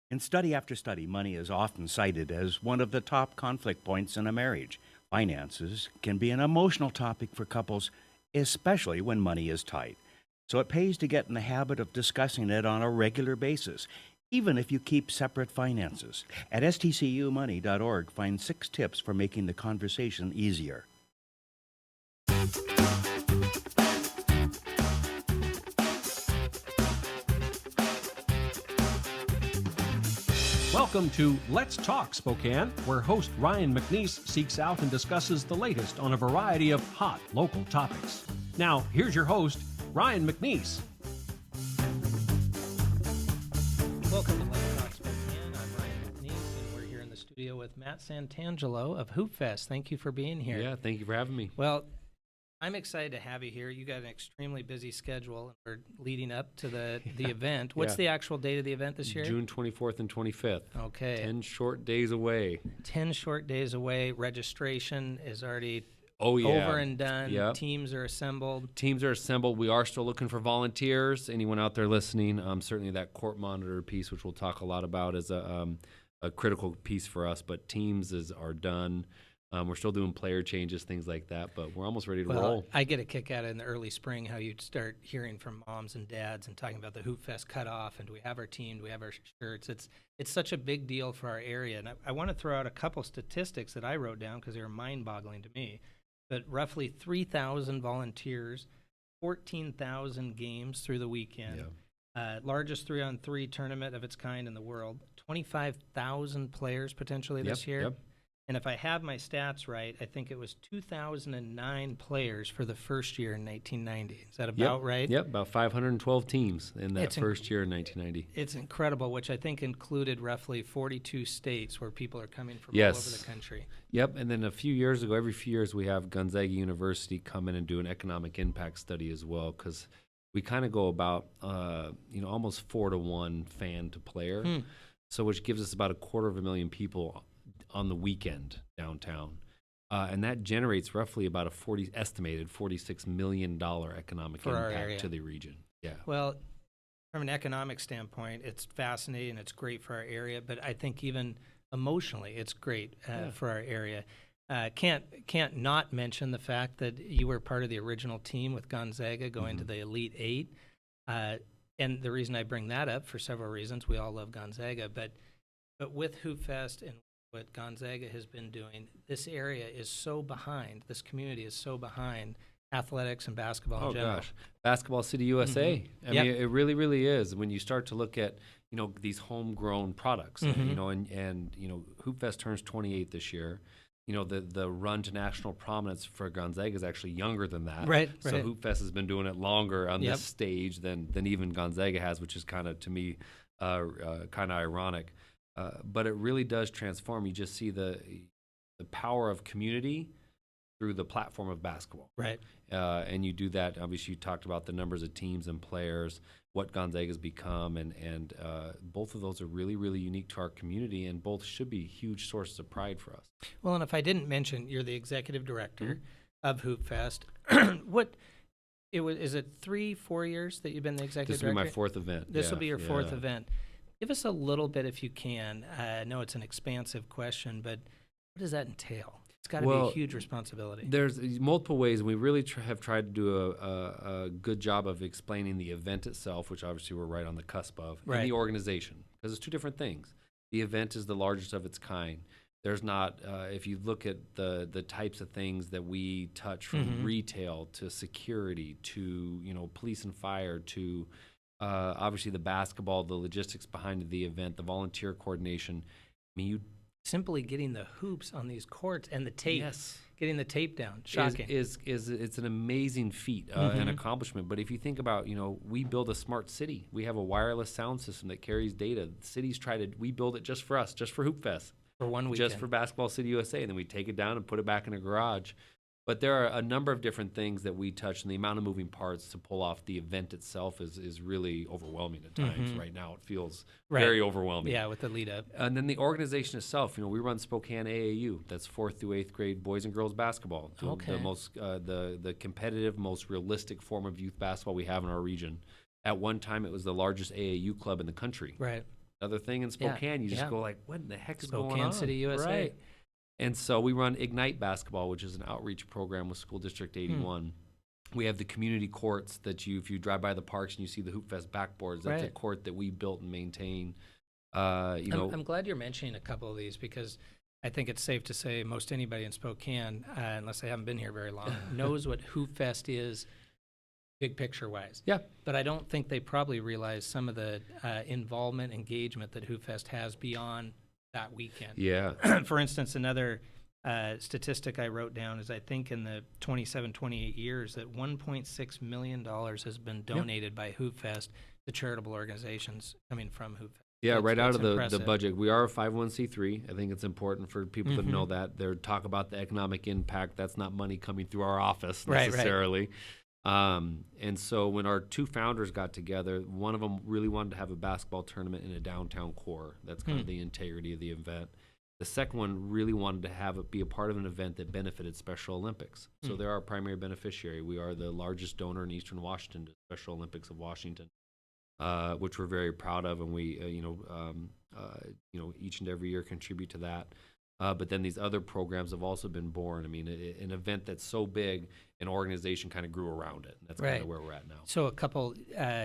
In study after study, money is often cited as one of the top conflict points in a marriage. Finances can be an emotional topic for couples, especially when money is tight. So it pays to get in the habit of discussing it on a regular basis, even if you keep separate finances. At stcumoney.org, find 6 tips for making the conversation easier. Welcome to Let's Talk Spokane, where host Ryan McNeese seeks out and discusses the latest on a variety of hot local topics. Now, here's your host, Ryan McNeese. Welcome to Let's Talk Spokane. I'm Ryan McNeese, and we're here in the studio with Matt Santangelo of Hoopfest. Thank you for being here. Yeah, thank you for having me. Well, I'm excited to have you here. You got an extremely busy schedule, and we're leading up to the event. What's the actual date of the event this year? June 24th and 25th. Okay. 10 short days away. 10 short days away. Registration is already over and done. Yep. Teams are assembled. Teams are assembled. We are still looking for volunteers. Anyone out there listening, certainly that court monitor piece, which we'll talk a lot about, is a critical piece for us. But teams are done. We're still doing player changes, things like that, but we're almost ready to roll. I get a kick out of it in the early spring, how you start hearing from moms and dads and talking about the Hoopfest cutoff, and do we have our team, do we have our shirts? It's such a big deal for our area, and I want to throw out a couple statistics that I wrote down because they were mind-boggling to me. But roughly 3,000 volunteers, 14,000 games through the weekend, largest 3-on-3 tournament of its kind in the world, 25,000 players potentially this year. Yep. And if I have my stats right, I think it was 2,009 players for the first year in 1990. Is that about right? Yep, about 512 teams in that first year in 1990. It's incredible, which I think included roughly 42 states where people are coming from all over the country. Yep, and then a few years ago, every few years, we have Gonzaga University come in and do an economic impact study as well, because we kind of go about, almost 4-to-1 fan to player, so which gives us about 250,000 people on the weekend downtown, and that generates roughly about estimated $46 million economic impact to the region. Yeah. Well, from an economic standpoint, it's fascinating. It's great for our area, but I think even emotionally, it's great for our area. Can't not mention the fact that you were part of the original team with Gonzaga going to the Elite Eight, and the reason I bring that up for several reasons. We all love Gonzaga, but with Hoopfest and what Gonzaga has been doing, this area is so behind. This community is so behind athletics and basketball in general. Oh, gosh. Basketball City USA. I mean, it really, really is. When you start to look at, these homegrown products, and Hoopfest turns 28 this year. The run to national prominence for Gonzaga is actually younger than that. Right. So Hoopfest has been doing it longer on this stage than even Gonzaga has, which is kind of, to me, kind of ironic. But it really does transform. You just see the power of community through the platform of basketball. Right. And you do that. Obviously, you talked about the numbers of teams and players, what Gonzaga's become, and both of those are really, really unique to our community, and both should be huge sources of pride for us. Well, and if I didn't mention, you're the executive director of Hoopfest. Is it 3-4 years that you've been the executive director? This will be my fourth event. This will be your fourth event. Give us a little bit, if you can. I know it's an expansive question, but what does that entail? It's got to be a huge responsibility. There's multiple ways, and we really have tried to do a good job of explaining the event itself, which obviously we're right on the cusp of, and the organization, because it's two different things. The event is the largest of its kind. There's not, if you look at the types of things that we touch, from retail to security to police and fire to obviously the basketball, the logistics behind the event, the volunteer coordination. I mean, simply getting the hoops on these courts and the tape, getting the tape down, shocking. It's an amazing feat, an accomplishment. But if you think about, we build a smart city. We have a wireless sound system that carries data. Cities we build it just for us, just for Hoopfest. For one weekend. Just for Basketball City USA, and then we take it down and put it back in a garage. But there are a number of different things that we touch, and the amount of moving parts to pull off the event itself is really overwhelming at times. Right now, it feels very overwhelming. Yeah, with the lead up. And then the organization itself. We run Spokane AAU. That's 4th through 8th grade boys and girls basketball. The most the competitive, most realistic form of youth basketball we have in our region. At one time, it was the largest AAU club in the country. Right. another thing in Spokane. You just yeah. go like, what in the heck is going on? Spokane City, USA. Right. And so we run Ignite Basketball, which is an outreach program with School District 81. We have the community courts that if you drive by the parks and you see the Hoopfest backboards, that's a court that we built and maintain. I'm glad you're mentioning a couple of these because I think it's safe to say most anybody in Spokane, unless they haven't been here very long, knows what Hoopfest is big picture wise. Yeah. But I don't think they probably realize some of the involvement, engagement that Hoopfest has beyond that weekend. Yeah. For instance, another statistic I wrote down is I think in the 28 years that $1.6 million has been donated by Hoopfest to charitable organizations coming from Hoopfest. Yeah, right out of the impressive. budget. We are a 501c3. I think it's important for people to know that. They talk about the economic impact. That's not money coming through our office necessarily. And so when our two founders got together, one of them really wanted to have a basketball tournament in a downtown core. That's kind of the integrity of the event. The second one really wanted to have it be a part of an event that benefited Special Olympics. So they're our primary beneficiary. We are the largest donor in Eastern Washington to Special Olympics of Washington, which we're very proud of, and we, each and every year contribute to that. But then these other programs have also been born. I mean, an event that's so big, an organization kind of grew around it. That's kind of where we're at now. So a couple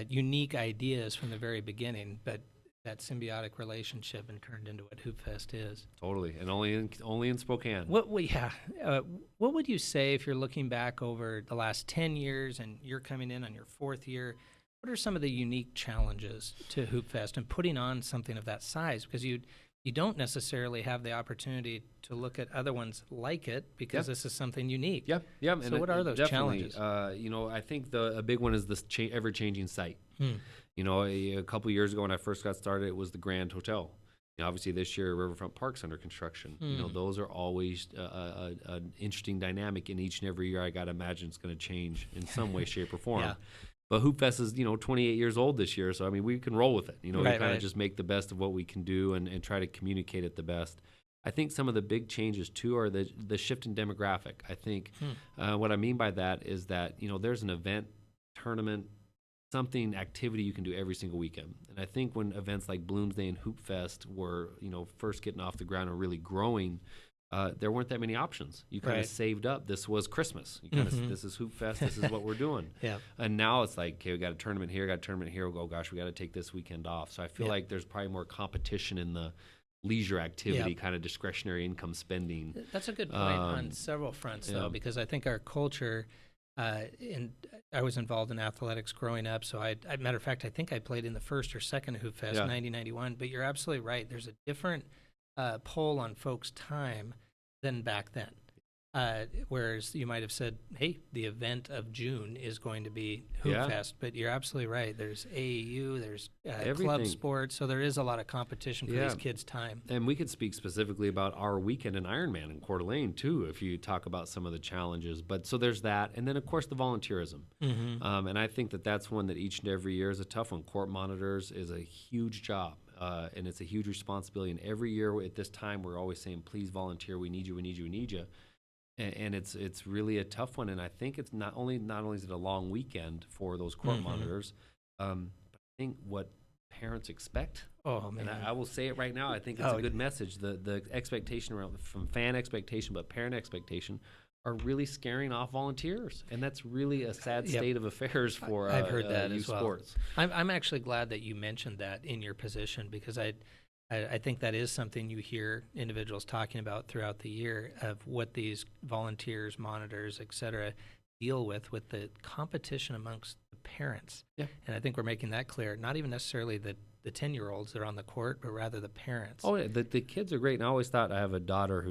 unique ideas from the very beginning, but that symbiotic relationship and turned into what Hoopfest is. Totally, and only in Spokane. What would you say if you're looking back over the last 10 years and you're coming in on your fourth year? What are some of the unique challenges to Hoopfest and putting on something of that size? Because you don't necessarily have the opportunity to look at other ones like it because this is something unique. Yeah. So what are those challenges? I think a big one is this ever-changing site. A couple of years ago when I first got started, it was the Grand Hotel. Obviously this year, Riverfront Park's under construction. Those are always an interesting dynamic, and each and every year I got to imagine it's going to change in some way, shape, or form. Yeah. But Hoopfest is, 28 years old this year, so I mean, we can roll with it. We kind of just make the best of what we can do and try to communicate it the best. I think some of the big changes too are the shift in demographic. I think what I mean by that is that there's an event, tournament, something activity you can do every single weekend. And I think when events like Bloomsday and Hoopfest were first getting off the ground and really growing, there weren't that many options. You kind of saved up. This was Christmas. You kind of this is Hoopfest. This is what we're doing. And now it's like, okay, we got a tournament here, got a tournament here. Oh gosh, we got to take this weekend off. So I feel like there's probably more competition in the leisure activity, kind of discretionary income spending. That's a good point on several fronts, though, because I think our culture. I was involved in athletics growing up, so matter of fact, I think I played in the first or second Hoopfest, 1991. But you're absolutely right. There's a different pull on folks' time than back then. Whereas you might have said, hey, the event of June is going to be Hoopfest, but you're absolutely right. There's AAU, there's club sports, so there is a lot of competition for these kids' time. And we could speak specifically about our weekend in Ironman in Coeur d'Alene, too, if you talk about some of the challenges. But so there's that. And then, of course, the volunteerism. And I think that's one that each and every year is a tough one. Court monitors is a huge job. And it's a huge responsibility. And every year at this time, we're always saying, please volunteer. We need you, we need you, we need you. And it's really a tough one. And I think it's not only is it a long weekend for those court monitors, but I think what parents expect. Oh, man. And I will say it right now. I think it's a good message. The expectation from fan expectation, but parent expectation are really scaring off volunteers. And that's really a sad state of affairs for I've heard that youth as well. Sports. I'm actually glad that you mentioned that in your position because I think that is something you hear individuals talking about throughout the year of what these volunteers, monitors, et cetera, deal with the competition amongst the parents. Yeah. And I think we're making that clear, not even necessarily the 10-year-olds that are on the court, but rather the parents. Oh, yeah, the kids are great. And I always thought I have a daughter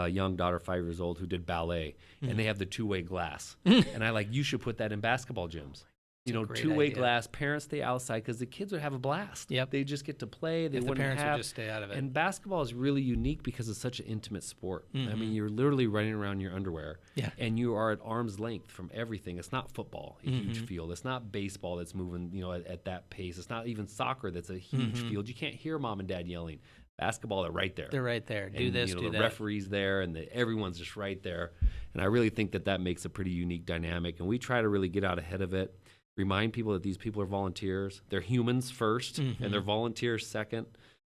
young daughter, 5 years old, who did ballet, and they have the two-way glass. And I you should put that in basketball gyms. Two-way glass. Parents stay outside because the kids would have a blast. Yep. They just get to play. The parents would just stay out of it. And basketball is really unique because it's such an intimate sport. I mean, you're literally running around in your underwear, and you are at arm's length from everything. It's not football, a huge field. It's not baseball that's moving, at that pace. It's not even soccer that's a huge field. You can't hear mom and dad yelling. Basketball, they're right there. They're right there. Do this, do that. The referee's there, and everyone's just right there. And I really think that makes a pretty unique dynamic. And we try to really get out ahead of it. remind people that these people are volunteers. They're humans first, and they're volunteers second.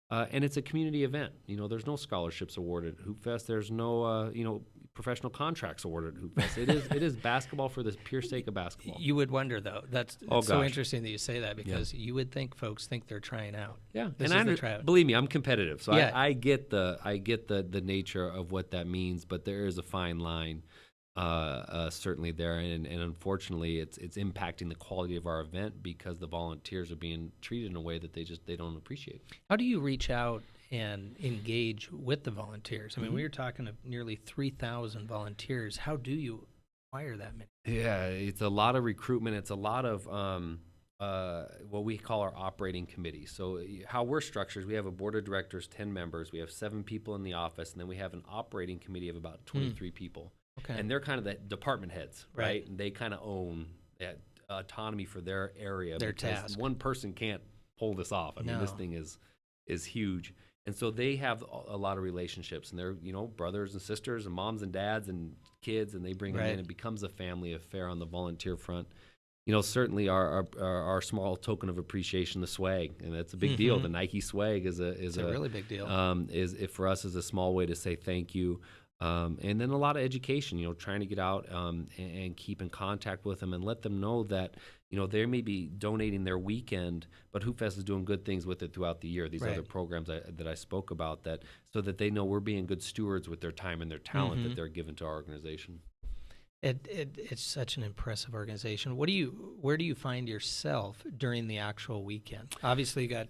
And it's a community event. There's no scholarships awarded at Hoopfest. There's no, professional contracts awarded at Hoopfest. It is basketball for the pure sake of basketball. You would wonder, though. It's so interesting that you say that, because you would think folks think they're trying out. Yeah, This and is the tryout. believe me, I'm competitive, so Yeah. I get the nature of what that means. But there is a fine line, certainly there, and unfortunately, it's impacting the quality of our event because the volunteers are being treated in a way that they don't appreciate. How do you reach out and engage with the volunteers? I mean, we were talking to nearly 3,000 volunteers. How do you acquire that many? Yeah, it's a lot of recruitment. It's a lot of what we call our operating committee. So how we're structured, we have a board of directors, 10 members. We have 7 people in the office, and then we have an operating committee of about 23 people. Okay. And they're kind of the department heads, Right. right? And they kind of own that autonomy for their area. Their because task. One person can't pull this off. I mean, this No. thing is huge. And so they have a lot of relationships, and they're, brothers and sisters and moms and dads and kids, and they bring them Right. in. It becomes a family affair on the volunteer front. Certainly our small token of appreciation, the swag, and that's a big deal. The Nike swag is a really big deal. For us is a small way to say thank you. And then a lot of education, trying to get out and keep in contact with them and let them know that, they may be donating their weekend, but Hoopfest is doing good things with it throughout the year. These Right. other programs that I spoke about, so that they know we're being good stewards with their time and their talent that they're given to our organization. It's such an impressive organization. Where do you find yourself during the actual weekend? Obviously, you got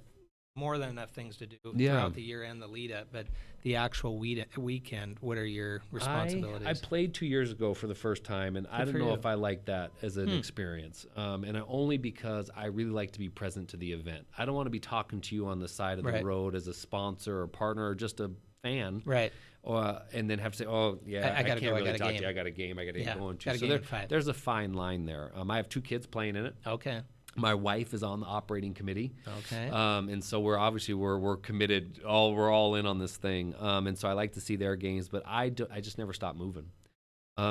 more than enough things to do throughout the year and the lead up, but the actual weekend, what are your responsibilities? I played 2 years ago for the first time, and I don't know if I like that as an experience. And only because I really like to be present to the event. I don't want to be talking to you on the side of the road as a sponsor or partner or just a fan. Right. And then have to say, oh, yeah, I gotta can't go, really I got a talk to game. you. I got a game. I got to get going to. got a So game at 5. there's a fine line there. I have 2 kids playing in it. Okay. My wife is on the operating committee. Okay. And so we're committed. We're all in on this thing. And so I like to see their games, but I just never stop moving.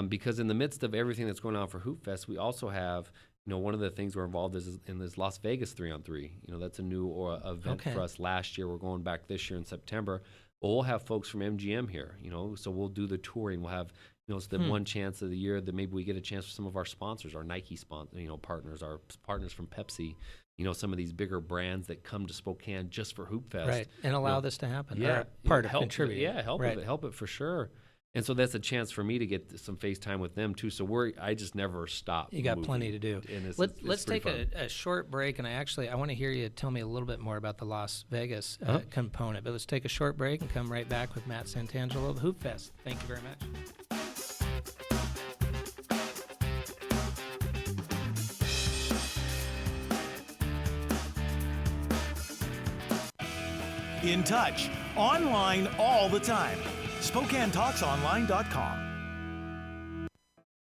Because in the midst of everything that's going on for Hoopfest, we also have, one of the things we're involved in this Las Vegas 3-on-3. That's a new event for us last year. We're going back this year in September. Well, we'll have folks from MGM here, so we'll do the touring. We'll have, it's the one chance of the year that maybe we get a chance for some of our sponsors, our Nike partners, our partners from Pepsi, some of these bigger brands that come to Spokane just for Hoopfest. Right, and allow this to happen. Yeah. Or part of help, contributing. Yeah, help it for sure. And so that's a chance for me to get some FaceTime with them too. So I just never stop. You got plenty to do. And Let's take a short break, and I want to hear you tell me a little bit more about the Las Vegas component. But let's take a short break and come right back with Matt Santangelo of Hoopfest. Thank you very much. In touch, online all the time. SpokaneTalksOnline.com.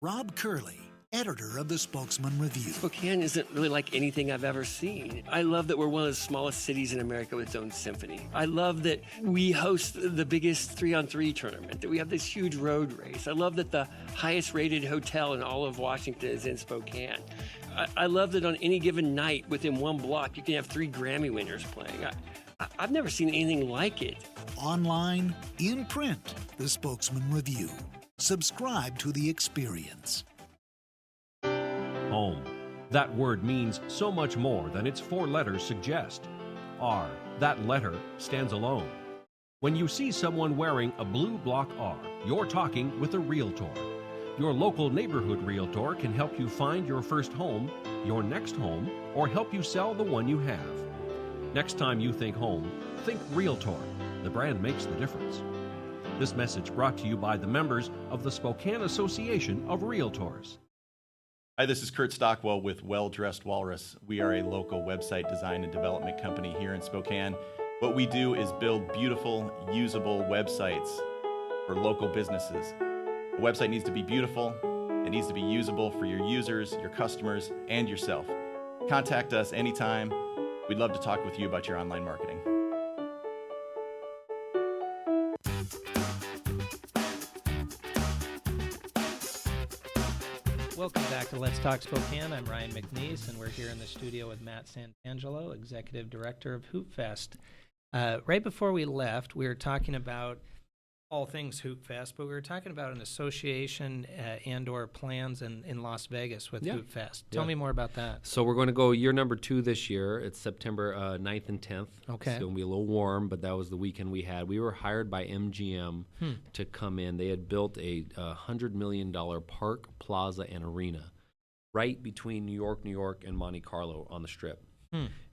Rob Curley, editor of the Spokesman Review. Spokane isn't really like anything I've ever seen. I love that we're one of the smallest cities in America with its own symphony. I love that we host the biggest 3-on-3 tournament, that we have this huge road race. I love that the highest rated hotel in all of Washington is in Spokane. I love that on any given night within one block, you can have 3 Grammy winners playing. I've never seen anything like it. Online, in print, the Spokesman Review. Subscribe to the experience. Home. That word means so much more than its 4 letters suggest. R, that letter, stands alone. When you see someone wearing a blue block R, you're talking with a Realtor. Your local neighborhood Realtor can help you find your first home, your next home, or help you sell the one you have. Next time you think home, think Realtor. The brand makes the difference. This message brought to you by the members of the Spokane Association of Realtors. Hi, this is Kurt Stockwell with Well Dressed Walrus. We are a local website design and development company here in Spokane. What we do is build beautiful, usable websites for local businesses. A website needs to be beautiful, it needs to be usable for your users, your customers, and yourself. Contact us anytime. We'd love to talk with you about your online marketing. Welcome back to Let's Talk Spokane. I'm Ryan McNeese, and we're here in the studio with Matt Santangelo, Executive Director of Hoopfest. Right before we left, we were talking about all things Hoopfest, but we were talking about an association and/or plans in Las Vegas with Hoopfest. Tell me more about that. So we're going to go year number 2 this year. It's September 9th and 10th. Okay. It's going to be a little warm, but that was the weekend we had. We were hired by MGM to come in. They had built a $100 million park, plaza, and arena right between New York, and Monte Carlo on the Strip.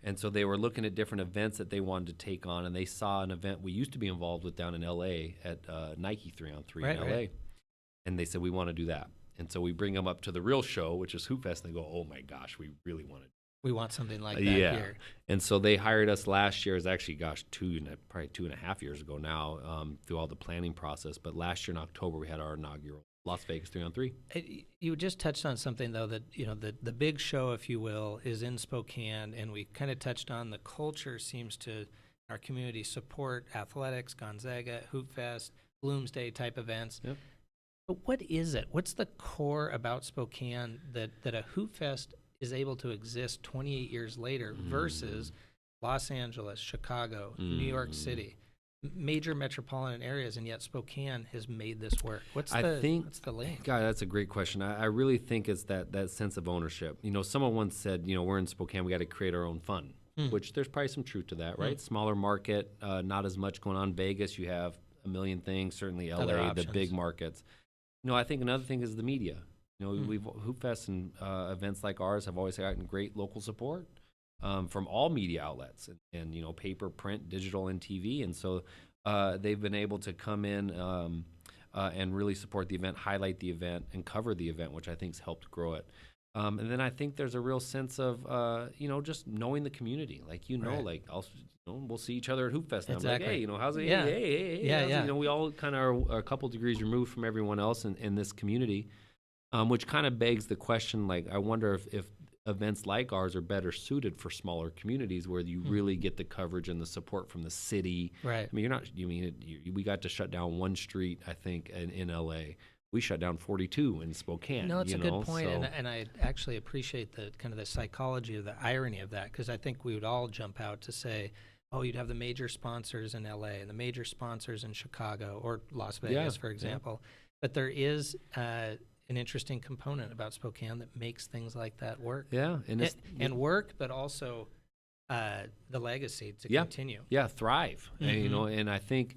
And so they were looking at different events that they wanted to take on, and they saw an event we used to be involved with down in L.A. at Nike 3-on-3 in L.A. Right. And they said, we want to do that. And so we bring them up to the real show, which is Hoopfest, and they go, oh, my gosh, we really want to. We want something like that here. And so they hired us last year. It was actually, probably 2.5 years ago now, through all the planning process. But last year in October, we had our inaugural Las Vegas 3-on-3. You just touched on something, though, that the big show, if you will, is in Spokane, and we kind of touched on the culture seems to, our community, support athletics, Gonzaga, Hoopfest, Bloomsday type events. Yep. But what is it? What's the core about Spokane that a Hoopfest is able to exist 28 years later versus Los Angeles, Chicago, New York City? Major metropolitan areas, and yet Spokane has made this work. What's the link? God, that's a great question. I really think it's that sense of ownership. Someone once said, we're in Spokane, we got to create our own fun, which there's probably some truth to that, right? Smaller market, not as much going on. Vegas, you have a million things, certainly LA, the big markets. I think another thing is the media. We've Hoopfest and events like ours have always gotten great local support. From all media outlets and paper, print, digital, and TV. And so they've been able to come in and really support the event, highlight the event, and cover the event, which I think has helped grow it. And then I think there's a real sense of, just knowing the community. We'll see each other at Hoopfest. And Exactly. I'm like, hey, how's it? Yeah. Hey, how's it? We all kind of are a couple degrees removed from everyone else in this community, which kind of begs the question, I wonder if events like ours are better suited for smaller communities where you really get the coverage and the support from the city. Right. We got to shut down one street, I think, in LA. We shut down 42 in Spokane. No, it's a good point, and I actually appreciate the kind of the psychology of the irony of that, because I think we would all jump out to say, oh, you'd have the major sponsors in LA and the major sponsors in Chicago or Las Vegas, for example. But there is an interesting component about Spokane that makes things like that work. Yeah, and work, but also the legacy to continue. Yeah, thrive. And I think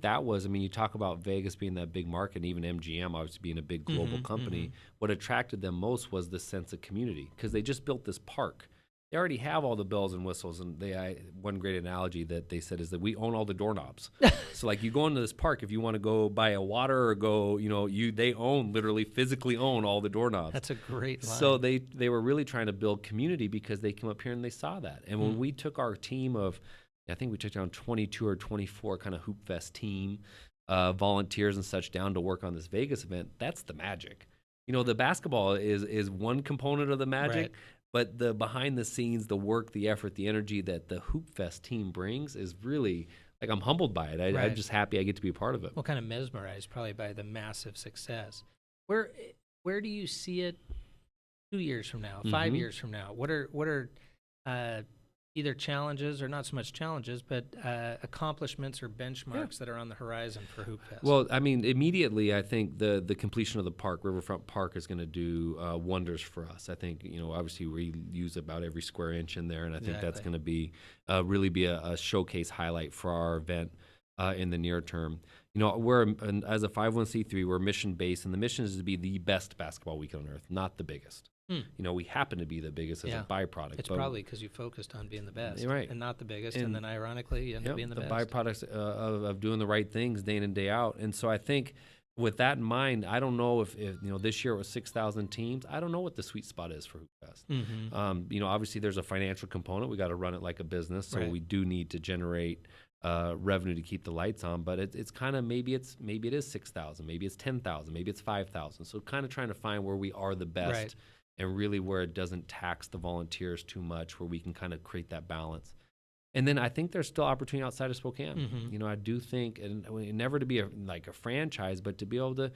that was. You talk about Vegas being that big market, and even MGM obviously being a big global company. What attracted them most was the sense of community, because they just built this park. They already have all the bells and whistles, and one great analogy that they said is that we own all the doorknobs. So you go into this park, if you want to go buy a water or go, they literally physically own all the doorknobs. That's a great line. So they were really trying to build community because they came up here and they saw that. And when we took our team of, I think we took down 22 or 24 kind of Hoopfest team, volunteers and such down to work on this Vegas event, that's the magic. The basketball is one component of the magic. Right. But the behind the scenes, the work, the effort, the energy that the Hoopfest team brings is really, I'm humbled by it. I'm just happy I get to be a part of it. Well, kind of mesmerized probably by the massive success. Where do you see it 2 years from now, 5 years from now? What are either challenges or not so much challenges, but accomplishments or benchmarks that are on the horizon for Hoopfest? Well, immediately, I think the completion of the park, Riverfront Park, is going to do wonders for us. I think, obviously we use about every square inch in there, and I think that's going to be really be a showcase highlight for our event in the near term. We're as a 501c3, we're mission based, and the mission is to be the best basketball weekend on earth, not the biggest. We happen to be the biggest as a byproduct. It's probably because you focused on being the best, right, and not the biggest, and then ironically you end up being the best. The byproducts of doing the right things day in and day out. And so I think with that in mind, I don't know if this year it was 6,000 teams. I don't know what the sweet spot is for Hoopfest. Obviously there's a financial component. We got to run it like a business, so we do need to generate revenue to keep the lights on. But it's kind of maybe it is 6,000, maybe it's 10,000, maybe it's 5,000. So kind of trying to find where we are the best. Right. And really where it doesn't tax the volunteers too much, where we can kind of create that balance. And then I think there's still opportunity outside of Spokane. I do think, and never to be a franchise, but to be able to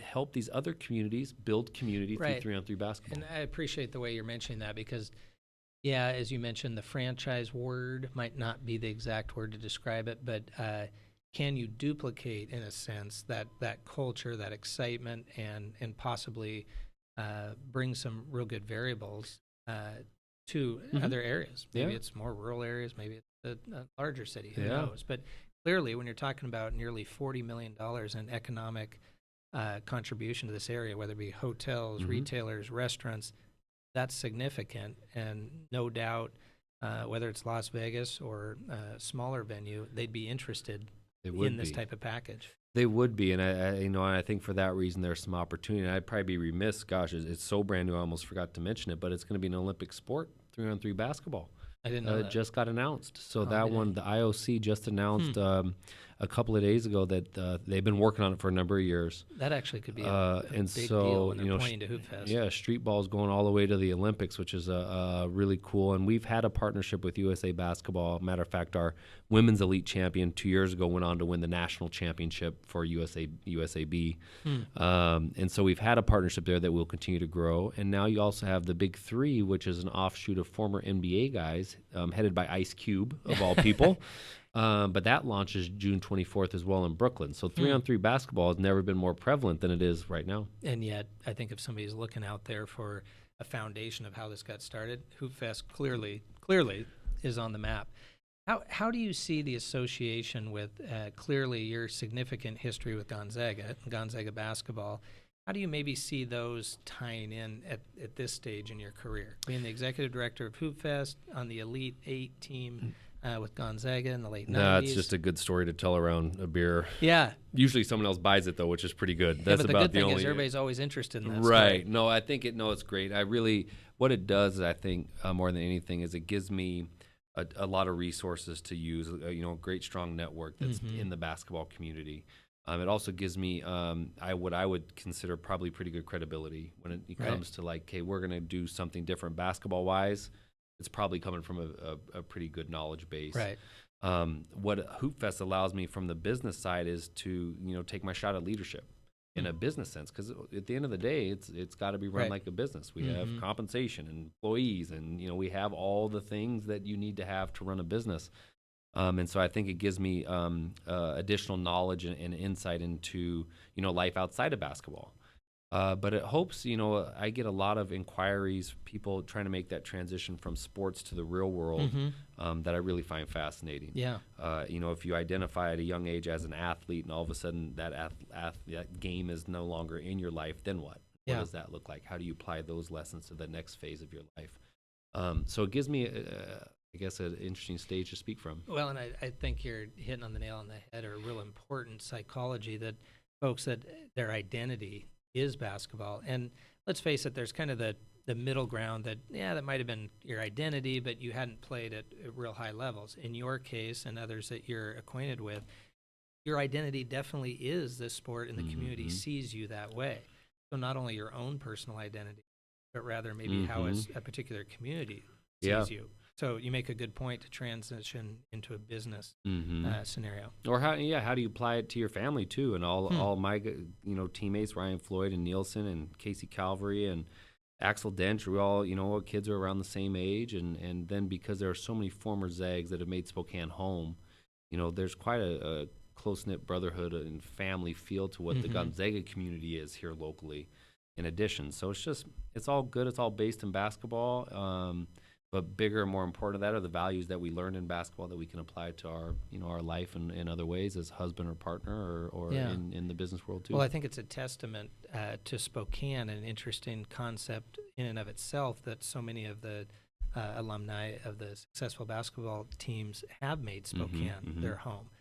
help these other communities build community Right. through 3-on-3 basketball. And I appreciate the way you're mentioning that because, yeah, as you mentioned, the franchise word might not be the exact word to describe it, but can you duplicate, in a sense, that culture, that excitement, and possibly bring some real good variables to other areas? Maybe Yeah. it's more rural areas, maybe it's a larger city, who Yeah. knows? But clearly, when you're talking about nearly $40 million in economic contribution to this area, whether it be hotels, retailers, restaurants, that's significant. And no doubt, whether it's Las Vegas or a smaller venue, they'd be interested They would in this be. type of package. They would be, and I think for that reason there's some opportunity. And I'd probably be remiss. Gosh, it's so brand new, I almost forgot to mention it. But it's going to be an Olympic sport, 3-on-3 basketball. I didn't know It that. just got announced. So Oh, that did one, it? the IOC just announced a couple of days ago that they've been working on it for a number of years. That actually could be a and big so, deal when you they're know, pointing to Hoopfest. Yeah, street ball is going all the way to the Olympics, which is really cool. And we've had a partnership with USA Basketball. Matter of fact, our women's elite champion 2 years ago went on to win the national championship for USAB. And so we've had a partnership there that will continue to grow. And now you also have the Big Three, which is an offshoot of former NBA guys, headed by Ice Cube, of all people. But that launches June 24th as well in Brooklyn. So 3-on-3 basketball has never been more prevalent than it is right now. And yet, I think if somebody's looking out there for a foundation of how this got started, Hoopfest clearly is on the map. How do you see the association with clearly your significant history with Gonzaga basketball? How do you maybe see those tying in at this stage in your career? Being the executive director of Hoopfest on the Elite 8 team with Gonzaga in the late 90s. No, it's just a good story to tell around a beer. Yeah. Usually someone else buys it though, which is pretty good. Yeah, That's but the about good the thing only. is everybody's always interested in that. Right. Story. No, I think it's great. What it does, I think, more than anything, is it gives me a lot of resources to use. A great strong network that's in the basketball community. It also gives me what I would consider probably pretty good credibility when it comes to like, hey, we're going to do something different basketball wise. It's probably coming from a pretty good knowledge base. Right. What Hoopfest allows me from the business side is to take my shot at leadership in a business sense, because at the end of the day, it's got to be run like a business. We have compensation and employees, and we have all the things that you need to have to run a business. And so I think it gives me additional knowledge and insight into life outside of basketball. But it hopes, I get a lot of inquiries, people trying to make that transition from sports to the real world that I really find fascinating. Yeah. If you identify at a young age as an athlete and all of a sudden that game is no longer in your life, then what? Yeah. What does that look like? How do you apply those lessons to the next phase of your life? So it gives me, I guess, an interesting stage to speak from. Well, and I think you're hitting on the nail on the head, or real important psychology that folks that their identity is basketball. And let's face it, there's kind of the middle ground that might have been your identity, but you hadn't played at real high levels. In your case and others that you're acquainted with, your identity definitely is this sport, and the community sees you that way. So not only your own personal identity, but rather maybe how a particular community sees you. So you make a good point to transition into a business scenario. Or how do you apply it to your family too? And all my teammates, Ryan Floyd and Nielsen and Casey Calvary and Axel Dench, we all kids are around the same age, and then because there are so many former Zags that have made Spokane home, there's quite a close-knit brotherhood and family feel to what the Gonzaga community is here locally in addition. So it's all good. It's all based in basketball. But bigger and more important than that are the values that we learned in basketball that we can apply to our life and in other ways as husband or partner or in the business world too. Well, I think it's a testament to Spokane, an interesting concept in and of itself that so many of the alumni of the successful basketball teams have made Spokane their home.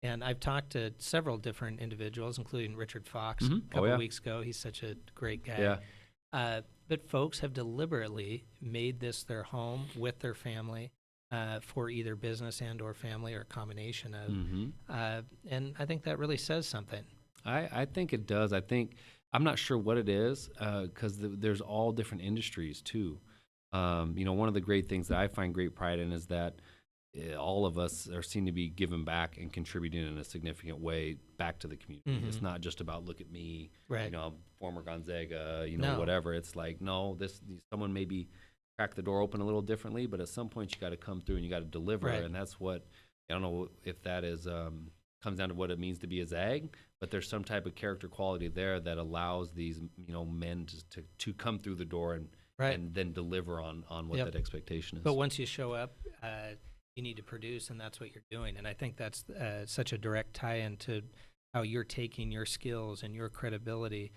And I've talked to several different individuals, including Richard Fox a couple of weeks ago. He's such a great guy. Yeah. But folks have deliberately made this their home with their family for either business and or family, or a combination of. And I think that really says something. I think it does. I'm not sure what it is because there's all different industries too. One of the great things that I find great pride in is that all of us seem to be giving back and contributing in a significant way back to the community. It's not just about look at me, Right. you know, former Gonzaga, No. whatever. It's like, no, someone maybe crack the door open a little differently, but at some point you got to come through and you got to deliver. Right. And that's what, I don't know if that is comes down to what it means to be a Zag, but there's some type of character quality there that allows these men to come through the door and Right. and then deliver on what Yep. that expectation is. But once you show up, you need to produce, and that's what you're doing. And I think that's such a direct tie-in to how you're taking your skills and your credibility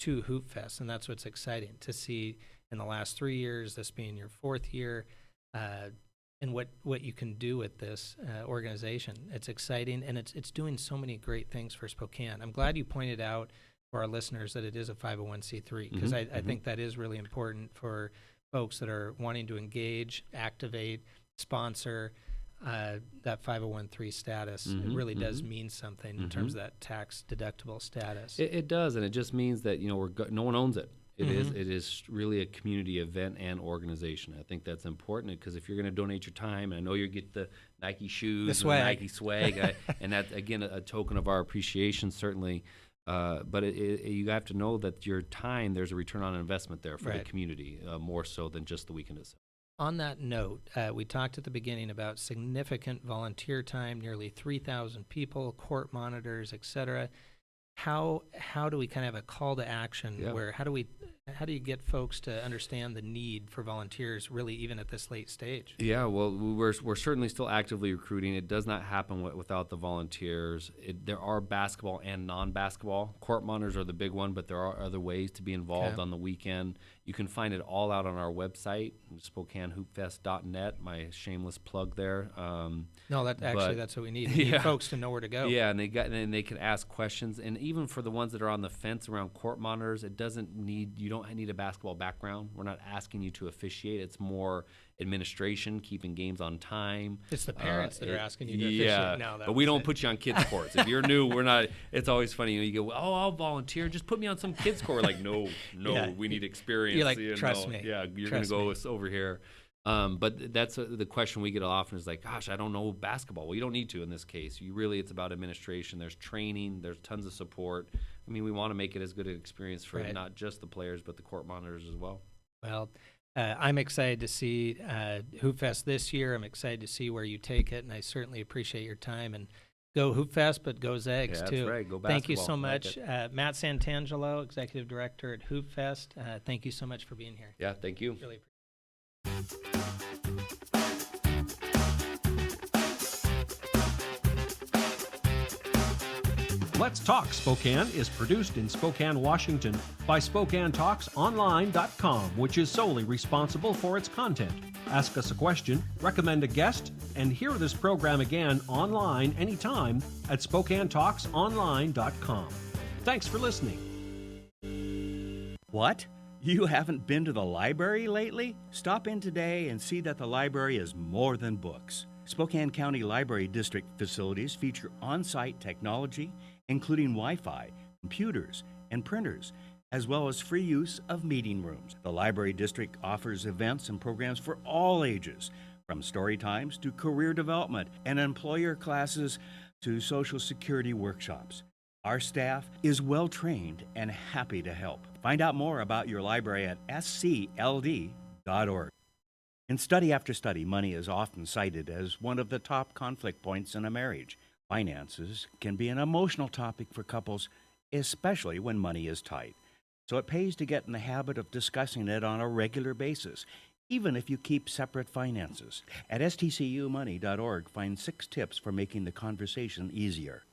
to Hoopfest, and that's what's exciting to see in the last 3 years, this being your 4th year, and what you can do with this organization. It's exciting, and it's doing so many great things for Spokane. I'm glad you pointed out for our listeners that it is a 501c3, because I think that is really important for folks that are wanting to engage, activate, sponsor. That 501(c)(3) status. It really does mean something in terms of that tax deductible status. It does, and it just means that no one owns it. It is really a community event and organization. I think that's important, because if you're going to donate your time, and I know you get the Nike shoes, The swag. and the Nike swag, and that's again a token of our appreciation, certainly. But you have to know that your time, there's a return on investment there for the Right. community, more so than just the weekend itself. On that note, we talked at the beginning about significant volunteer time, nearly 3,000 people, court monitors, et cetera. How do we kind of have a call to action where how do you get folks to understand the need for volunteers really even at this late stage? Yeah, well, we're certainly still actively recruiting. It does not happen without the volunteers. There are basketball and non-basketball. Court monitors are the big one, but there are other ways to be involved on the weekend. You can find it all out on our website, SpokaneHoopfest.net. My shameless plug there. No, that's what we need. We need folks to know where to go. Yeah, and they can ask questions. And even for the ones that are on the fence around court monitors, you don't need a basketball background. We're not asking you to officiate. It's more administration, keeping games on time. It's the parents that are asking you to officiate now. But we don't put you on kids courts. If you're new, we're not. It's always funny. You go, oh, I'll volunteer. Just put me on some kids court. We're like, no, we need experience. You're like, trust me. Yeah, you're going to go over here. But that's the question we get often is like, gosh, I don't know basketball. Well, you don't need to in this case. It's about administration. There's training. There's tons of support. I mean, we want to make it as good an experience for not just the players, but the court monitors as well. Well, I'm excited to see Hoopfest this year. I'm excited to see where you take it, and I certainly appreciate your time. And go Hoopfest, but go Zags too. That's right. Go basketball. Thank you so much, Matt Santangelo, Executive Director at Hoopfest. Thank you so much for being here. Yeah, thank you. Really appreciate it. Let's Talk Spokane is produced in Spokane, Washington by SpokaneTalksOnline.com, which is solely responsible for its content. Ask us a question, recommend a guest, and hear this program again online anytime at SpokaneTalksOnline.com. Thanks for listening. What? You haven't been to the library lately? Stop in today and see that the library is more than books. Spokane County Library District facilities feature on-site technology, including Wi-Fi, computers, and printers, as well as free use of meeting rooms. The Library District offers events and programs for all ages, from story times to career development and employer classes to Social Security workshops. Our staff is well-trained and happy to help. Find out more about your library at scld.org. In study after study, money is often cited as one of the top conflict points in a marriage. Finances can be an emotional topic for couples, especially when money is tight. So it pays to get in the habit of discussing it on a regular basis, even if you keep separate finances. At stcumoney.org, find 6 tips for making the conversation easier.